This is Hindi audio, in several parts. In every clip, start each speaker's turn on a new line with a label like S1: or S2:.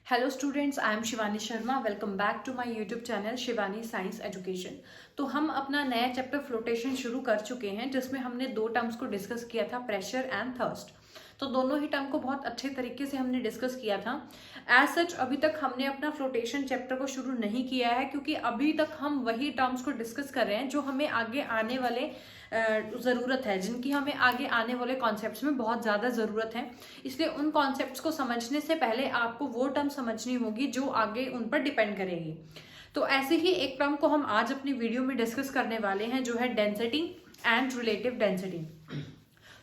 S1: Hello students, I am Shivani Sharma. Welcome back to my YouTube channel Shivani science education. तो हम अपना नया चैप्टर फ्लोटेशन शुरू कर चुके हैं, जिसमें हमने दो टर्म्स को डिस्कस किया था, प्रेशर एंड थर्स्ट। तो दोनों ही टर्म को बहुत अच्छे तरीके से हमने डिस्कस किया था। एज सच अभी तक हमने अपना फ्लोटेशन चैप्टर को शुरू नहीं किया है, क्योंकि अभी तक हम वही टर्म्स को डिस्कस कर रहे हैं जो हमें आगे आने वाले ज़रूरत है, जिनकी हमें आगे आने वाले कॉन्सेप्ट्स में बहुत ज़्यादा ज़रूरत है। इसलिए उन कॉन्सेप्ट्स को समझने से पहले आपको वो टर्म समझनी होगी जो आगे उन पर डिपेंड करेगी। तो ऐसे ही एक टर्म को हम आज अपनी वीडियो में डिस्कस करने वाले हैं, जो है डेंसिटी एंड रिलेटिव डेंसिटी।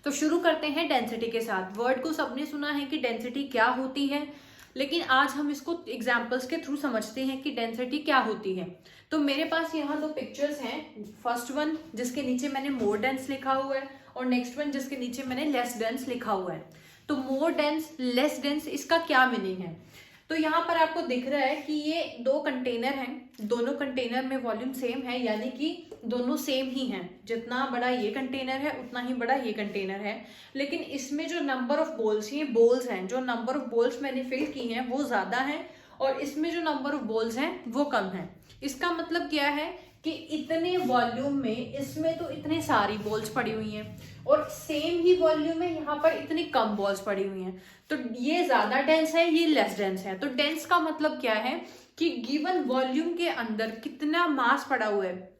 S1: तो शुरू करते हैं डेंसिटी के साथ। वर्ड को सबने सुना है कि डेंसिटी क्या होती है, लेकिन आज हम इसको एग्जाम्पल्स के थ्रू समझते हैं कि डेंसिटी क्या होती है। तो मेरे पास यहाँ दो पिक्चर्स हैं। फर्स्ट वन जिसके नीचे मैंने मोर डेंस लिखा हुआ है, और नेक्स्ट वन जिसके नीचे मैंने लेस डेंस लिखा हुआ है। तो मोर डेंस, लेस डेंस, इसका क्या मीनिंग है? तो यहाँ पर आपको दिख रहा है कि ये दो कंटेनर हैं, दोनों कंटेनर में वॉल्यूम सेम है, यानी कि दोनों सेम ही हैं। जितना बड़ा ये कंटेनर है उतना ही बड़ा ये कंटेनर है, लेकिन इसमें जो नंबर ऑफ बोल्स, ये बोल्स हैं, जो नंबर ऑफ बोल्स मैंने फिल की हैं वो ज्यादा है, और इसमें जो नंबर ऑफ बोल्स हैं वो कम है। इसका मतलब क्या है कि इतने वॉल्यूम में इसमें तो इतने सारी बॉल्स पड़ी हुई हैं, और सेम ही वॉल्यूम में यहाँ पर इतनी कम बॉल्स पड़ी हुई हैं। तो ये ज्यादा डेंस है, ये लेस डेंस है। तो डेंस का मतलब क्या है कि गिवन वॉल्यूम के अंदर कितना मास पड़ा हुआ है,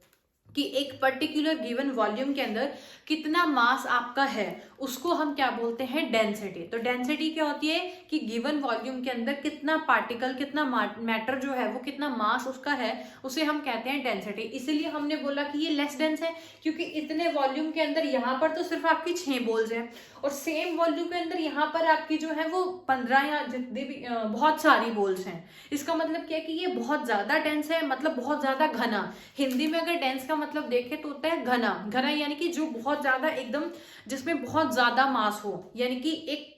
S1: कि एक पर्टिकुलर गिवन वॉल्यूम के अंदर कितना मास आपका है, उसको हम क्या बोलते हैं? डेंसिटी। तो डेंसिटी क्या होती है कि गिवन वॉल्यूम के अंदर कितना पार्टिकल, कितना मैटर जो है वो, कितना मास उसका है, उसे हम कहते हैं डेंसिटी। इसीलिए हमने बोला कि ये लेस डेंस है, क्योंकि इतने वॉल्यूम के अंदर यहाँ पर तो सिर्फ आपकी 6 बोल्स हैं, और सेम वॉल्यूम के अंदर यहाँ पर आपकी जो है वो 15 या जितनी भी बहुत सारी बोल्स हैं। इसका मतलब क्या है कि ये बहुत ज्यादा डेंस है, मतलब बहुत ज्यादा घना। हिंदी में अगर डेंस का मतलब देखें तो होता है घना। घना यानी कि जो बहुत ज्यादा, एकदम जिसमें बहुत ज्यादा मास हो, यानी कि एक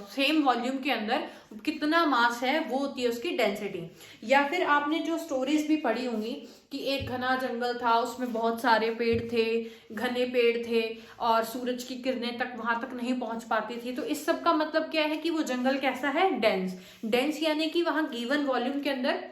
S1: सेम वॉल्यूम के अंदर कितना मास है, वो होती है उसकी डेंसिटी। या फिर आपने जो स्टोरीज भी पढ़ी होंगी कि एक घना जंगल था, उसमें बहुत सारे पेड़ थे, घने पेड़ थे, और सूरज की किरणें तक वहां तक नहीं पहुंच पाती थी। तो इस सब का मतलब क्या है कि वो जंगल कैसा है? डेंस। डेंस यानी कि वहां गिवन वॉल्यूम के अंदर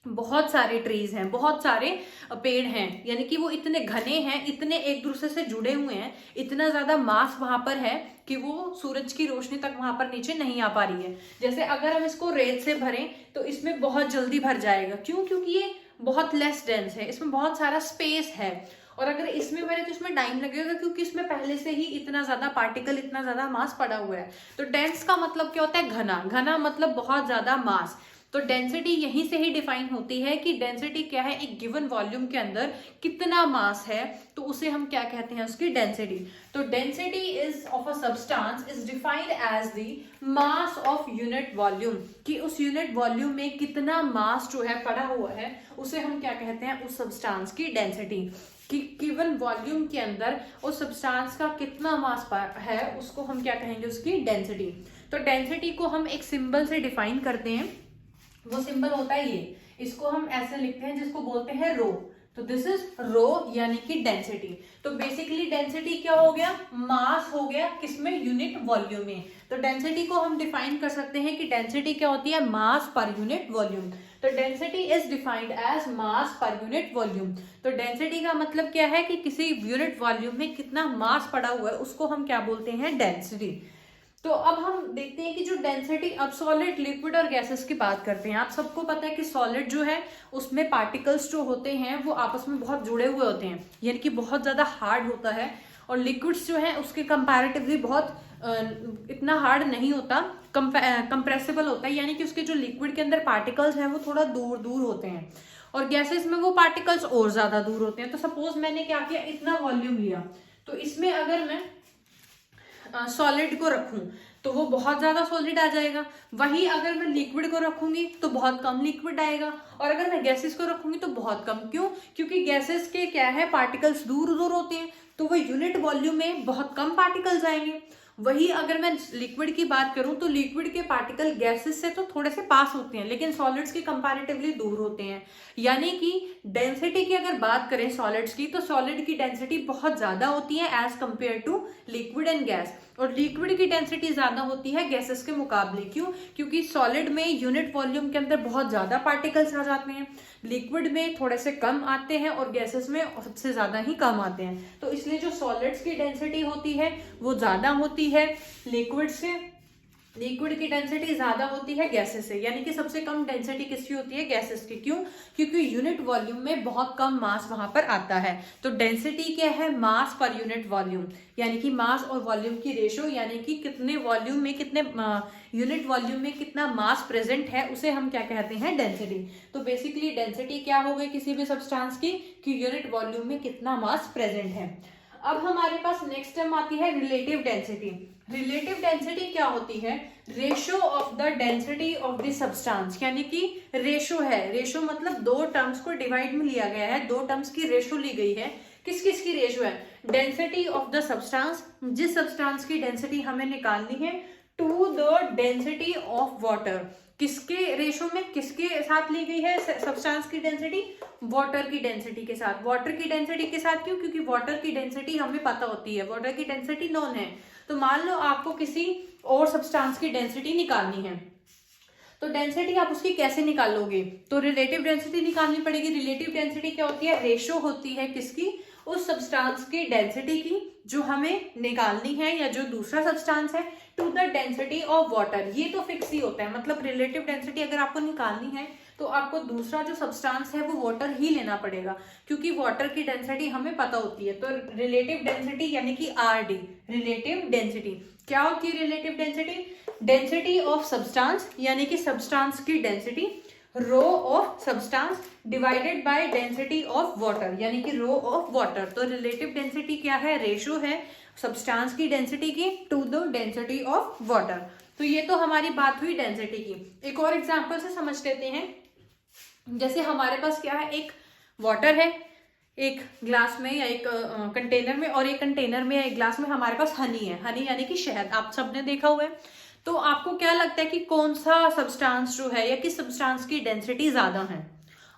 S1: बहुत सारे ट्रीज हैं, बहुत सारे पेड़ हैं, यानी कि वो इतने घने हैं, इतने एक दूसरे से जुड़े हुए हैं, इतना ज्यादा मास वहां पर है कि वो सूरज की रोशनी तक वहां पर नीचे नहीं आ पा रही है। जैसे अगर हम इसको रेत से भरें तो इसमें बहुत जल्दी भर जाएगा। क्यों? क्योंकि ये बहुत लेस डेंस है, इसमें बहुत सारा स्पेस है। और अगर इसमें भरे तो इसमें टाइम लगेगा, क्योंकि इसमें पहले से ही इतना ज्यादा पार्टिकल, इतना ज्यादा मास पड़ा हुआ है। तो डेंस का मतलब क्या होता है? घना। घना मतलब बहुत ज्यादा मास। तो डेंसिटी यहीं से ही डिफाइन होती है कि डेंसिटी क्या है, एक गिवन वॉल्यूम के अंदर कितना मास है, तो उसे हम क्या कहते हैं? उसकी डेंसिटी। तो density is of a substance is defined as the mass of unit volume, कि उस यूनिट वॉल्यूम में कितना मास जो है पड़ा हुआ है, उसे हम क्या कहते हैं? उस सब्सटेंस की डेंसिटी। कि गिवन वॉल्यूम के अंदर उस सब्सटेंस का कितना मास है, उसको हम क्या कहेंगे? उसकी डेंसिटी। तो डेंसिटी को हम एक सिंबल से डिफाइन करते हैं। वो सिंबल होता है ये, इसको हम ऐसे लिखते हैं, जिसको बोलते हैं रो। तो दिस इज रो, यानी कि डेंसिटी। तो बेसिकली डेंसिटी क्या हो गया? मास हो गया, किसमें? यूनिट वॉल्यूम में। तो डेंसिटी को हम डिफाइन कर सकते हैं कि डेंसिटी क्या होती है? Mass per unit volume. तो density is defined as mass per unit volume. तो डेंसिटी का मतलब क्या है कि किसी यूनिट वॉल्यूम में कितना मास पड़ा हुआ है, उसको हम क्या बोलते हैं? डेंसिटी। तो अब हम देखते हैं कि जो डेंसिटी, अब सॉलिड, लिक्विड और गैसेस की बात करते हैं। आप सबको पता है कि सॉलिड जो है उसमें पार्टिकल्स जो होते हैं वो आपस में बहुत जुड़े हुए होते हैं, यानी कि बहुत ज्यादा हार्ड होता है। और लिक्विड्स जो है उसके कंपैरेटिवली बहुत इतना हार्ड नहीं होता, कंप्रेसिबल होता है, यानी कि उसके जो लिक्विड के अंदर पार्टिकल्स हैं वो थोड़ा दूर दूर होते हैं, और गैसेस में वो पार्टिकल्स और ज्यादा दूर होते हैं। तो सपोज मैंने क्या किया, इतना वॉल्यूम लिया, तो इसमें अगर मैं सॉलिड को रखूं तो वो बहुत ज्यादा सॉलिड आ जाएगा। वही अगर मैं लिक्विड को रखूंगी तो बहुत कम लिक्विड आएगा, और अगर मैं गैसेस को रखूंगी तो बहुत कम। क्यों? क्योंकि गैसेस के क्या है, पार्टिकल्स दूर दूर होते हैं, तो वो यूनिट वॉल्यूम में बहुत कम पार्टिकल्स आएंगे। वही अगर मैं लिक्विड की बात करूं तो लिक्विड के पार्टिकल गैसेस से तो थोड़े से पास होते हैं, लेकिन सॉलिड्स के कंपैरेटिवली दूर होते हैं। यानी कि डेंसिटी की अगर बात करें सॉलिड्स की, तो सॉलिड की डेंसिटी बहुत ज्यादा होती है as compare to liquid and gas. और लिक्विड की डेंसिटी ज्यादा होती है गैसेस के मुकाबले। क्यों? क्योंकि सॉलिड में यूनिट वॉल्यूम के अंदर बहुत ज्यादा पार्टिकल्स आ जाते हैं, लिक्विड में थोड़े से कम आते हैं और गैसेस में सबसे ज्यादा ही कम आते हैं। तो इसलिए जो सॉलिड्स की डेंसिटी होती है वो ज्यादा होती है लिक्विड से, लिक्विड की डेंसिटी ज्यादा होती है गैसेस से, यानी कि सबसे कम डेंसिटी किसकी होती है? गैसेस की। क्यों? क्योंकि यूनिट वॉल्यूम में बहुत कम मास वहां पर आता है। तो डेंसिटी क्या है? मास पर यूनिट वॉल्यूम, यानी कि मास और वॉल्यूम की रेशो, यानी कि कितने वॉल्यूम में कितने यूनिट वॉल्यूम में कितना मास प्रेजेंट है, उसे हम क्या कहते हैं? डेंसिटी। तो बेसिकली डेंसिटी क्या हो गई किसी भी सब्सटेंस की? कि यूनिट वॉल्यूम में कितना मास प्रेजेंट है। अब हमारे पास नेक्स्ट टर्म आती है रिलेटिव डेंसिटी। रिलेटिव डेंसिटी क्या होती है? Ratio of the density of the substance, यानी कि रेशो है। रेशो मतलब दो टर्म्स को डिवाइड में लिया गया है, दो टर्म्स की रेशो ली गई है। किस किस की रेशो है? डेंसिटी ऑफ द सब्सटेंस, जिस सब्सटेंस की डेंसिटी हमें निकालनी है, to the density of water. किसके रेशो में, किसके साथ ली गई है सब्सटेंस की डेंसिटी? वाटर की डेंसिटी के साथ। वाटर की डेंसिटी के साथ क्यों? क्योंकि वाटर की डेंसिटी हमें पता होती है, वाटर की डेंसिटी नोन है। तो मान लो आपको किसी और सब्सटेंस की डेंसिटी निकालनी है, तो डेंसिटी आप उसकी कैसे निकालोगे? तो रिलेटिव डेंसिटी निकालनी पड़ेगी। रिलेटिव डेंसिटी क्या होती है? रेशो होती है किसकी? उस सब्सटेंस की डेंसिटी की जो हमें निकालनी है, या जो दूसरा सब्सटेंस है, to the density of water. ये तो फिक्स ही होता है, मतलब रिलेटिव डेंसिटी अगर आपको निकालनी है तो आपको दूसरा जो सब्सटेंस है वो वाटर ही लेना पड़ेगा, क्योंकि वाटर की डेंसिटी हमें पता होती है। तो रिलेटिव डेंसिटी यानी कि RD, रिलेटिव डेंसिटी क्या होती है? Relative density density of substance, यानी कि सब्सटेंस की density, rho of substance divided by density of water, यानी कि रो ऑफ वाटर। तो रिलेटिव डेंसिटी क्या है? रेशो है सब्सटेंस की डेंसिटी की to the density of water. तो ये तो हमारी बात हुई डेंसिटी की। एक और एग्जांपल से समझ लेते हैं। जैसे हमारे पास क्या है? एक वाटर है एक ग्लास में या एक कंटेनर में, और एक कंटेनर में या एक ग्लास में हमारे पास हनी है। हनी यानी कि शहद, आप सबने देखा हुआ है। तो आपको क्या लगता है कि कौन सा सब्सटेंस जो है, या किस सब्सटेंस की डेंसिटी ज्यादा है?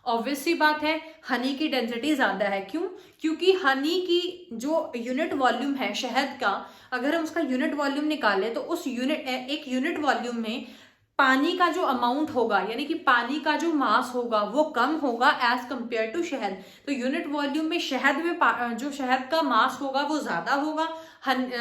S1: ऑब्वियस सी बात है, हनी की डेंसिटी ज्यादा है। क्यों? क्योंकि हनी की जो यूनिट वॉल्यूम है शहद का, अगर हम उसका यूनिट वॉल्यूम निकालें तो उस एक यूनिट वॉल्यूम में पानी का जो अमाउंट होगा, यानी कि पानी का जो मास होगा वो कम होगा एज कंपेयर टू शहद। तो यूनिट वॉल्यूम में शहद में जो शहद का मास होगा वो ज्यादा होगा,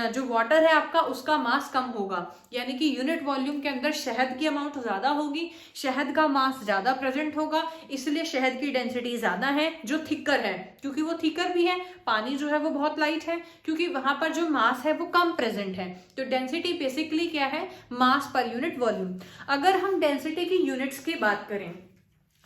S1: जो वाटर है आपका उसका मास कम होगा। यानी कि यूनिट वॉल्यूम के अंदर शहद की अमाउंट ज्यादा होगी, शहद का मास ज्यादा प्रेजेंट होगा, इसलिए शहद की डेंसिटी ज्यादा है, जो थिकर है। क्योंकि वो थिकर भी है, पानी जो है वो बहुत लाइट है, क्योंकि वहां पर जो मास है वो कम प्रेजेंट है। तो डेंसिटी बेसिकली क्या है? Mass per unit volume. अगर हम डेंसिटी की यूनिट्स की बात करें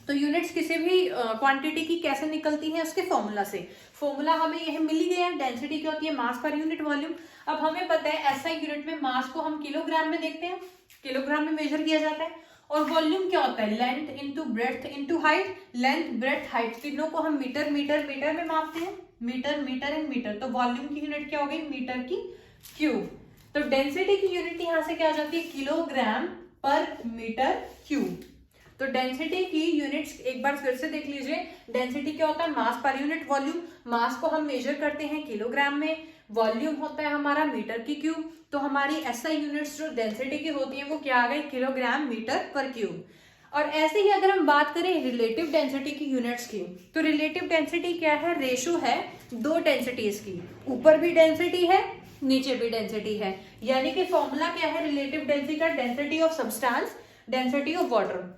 S1: तो यूनिट्स किसी भी क्वांटिटी की कैसे निकलती है? उसके फॉर्मूला से। फॉर्मूला हमें यह मिल ही गया है, डेंसिटी क्या होती है? Mass per unit volume. अब हमें पता है SI यूनिट में मास को हम किलोग्राम में देखते हैं, किलोग्राम में मेजर किया जाता है। और वॉल्यूम क्या होता है? Length into breadth into height. Length breadth height तीनों को हम मीटर मीटर मीटर में मापते हैं, मीटर मीटर एंड मीटर। तो वॉल्यूम की यूनिट क्या हो गई? मीटर की क्यूब। तो डेंसिटी की यूनिट यहां से क्या आ जाती है? किलोग्राम पर मीटर क्यूब। तो डेंसिटी की यूनिट्स एक बार फिर से देख लीजिए। डेंसिटी क्या होता है? Mass per unit volume. मास को हम मेजर करते हैं किलोग्राम में, वॉल्यूम होता है हमारा मीटर की क्यूब। तो हमारी SI यूनिट्स जो डेंसिटी की होती है वो क्या आ गई? किलोग्राम मीटर पर क्यूब। और ऐसे ही अगर हम बात करें रिलेटिव डेंसिटी की यूनिट्स की, तो रिलेटिव डेंसिटी क्या है? रेशो है दो डेंसिटीज की, ऊपर भी डेंसिटी है नीचे भी डेंसिटी है। यानी कि फॉर्मूला क्या है रिलेटिव डेंसिटी का? Density of substance, density of water.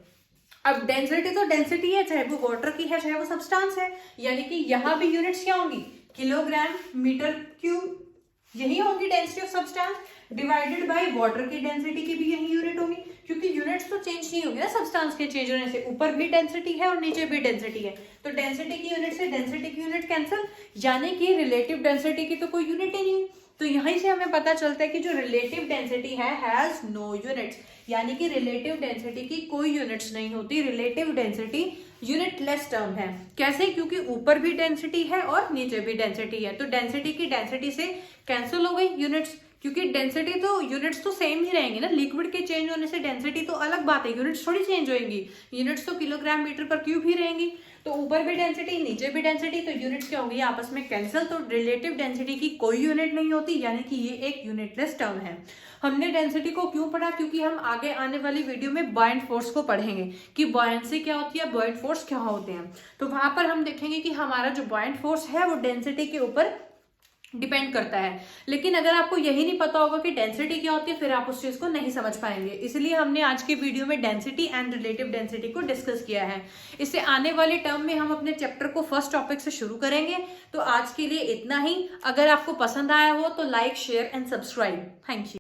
S1: अब डेंसिटी तो डेंसिटी है, चाहे वो वाटर की है चाहे वो सब्सटेंस है, यानी कि यहाँ भी यूनिट्स क्या होंगी? किलोग्राम मीटर क्यूब, यही होंगी density of substance, divided by water की डेंसिटी की भी यही यूनिट होगी, क्योंकि यूनिट्स तो चेंज नहीं होंगे ना सब्सटेंस के चेंज होने से। ऊपर भी डेंसिटी है और नीचे भी डेंसिटी है, तो डेंसिटी की यूनिट से डेंसिटी की यूनिट कैंसिल, यानी कि रिलेटिव डेंसिटी की तो कोई यूनिट ही नहीं। तो यहीं से हमें पता चलता है कि जो रिलेटिव डेंसिटी है हैज नो यूनिट्स, यानी कि रिलेटिव डेंसिटी की कोई यूनिट्स नहीं होती। रिलेटिव डेंसिटी यूनिटलेस टर्म है। कैसे? क्योंकि ऊपर भी डेंसिटी है और नीचे भी डेंसिटी है, तो डेंसिटी की डेंसिटी से कैंसिल हो गई यूनिट्स। क्योंकि डेंसिटी तो यूनिट्स तो सेम ही रहेंगे ना, लिक्विड के चेंज होने से डेंसिटी तो अलग बात है, यूनिट्स थोड़ी चेंज होंगी, यूनिट्स तो किलोग्राम मीटर पर क्यूब ही रहेंगी। तो ऊपर भी डेंसिटी नीचे भी डेंसिटी, तो यूनिट्स क्या होंगी आपस में कैंसिल, तो रिलेटिव डेंसिटी की कोई यूनिट नहीं होती, यानी कि ये एक यूनिटलेस टर्म है। हमने डेंसिटी को क्यों पढ़ा, क्योंकि हम आगे आने वाली वीडियो में बॉयंट फोर्स को पढ़ेंगे कि बॉयंसी क्या होती है, बॉयंट फोर्स क्या होते हैं। तो वहां पर हम देखेंगे कि हमारा जो बॉयंट फोर्स है वो डेंसिटी के ऊपर डिपेंड करता है। लेकिन अगर आपको यही नहीं पता होगा कि डेंसिटी क्या होती है, फिर आप उस चीज को नहीं समझ पाएंगे। इसलिए हमने आज की वीडियो में डेंसिटी एंड रिलेटिव डेंसिटी को डिस्कस किया है। इससे आने वाले टर्म में हम अपने चैप्टर को फर्स्ट टॉपिक से शुरू करेंगे। तो आज के लिए इतना ही। अगर आपको पसंद आया हो तो like, share and subscribe. Thank you.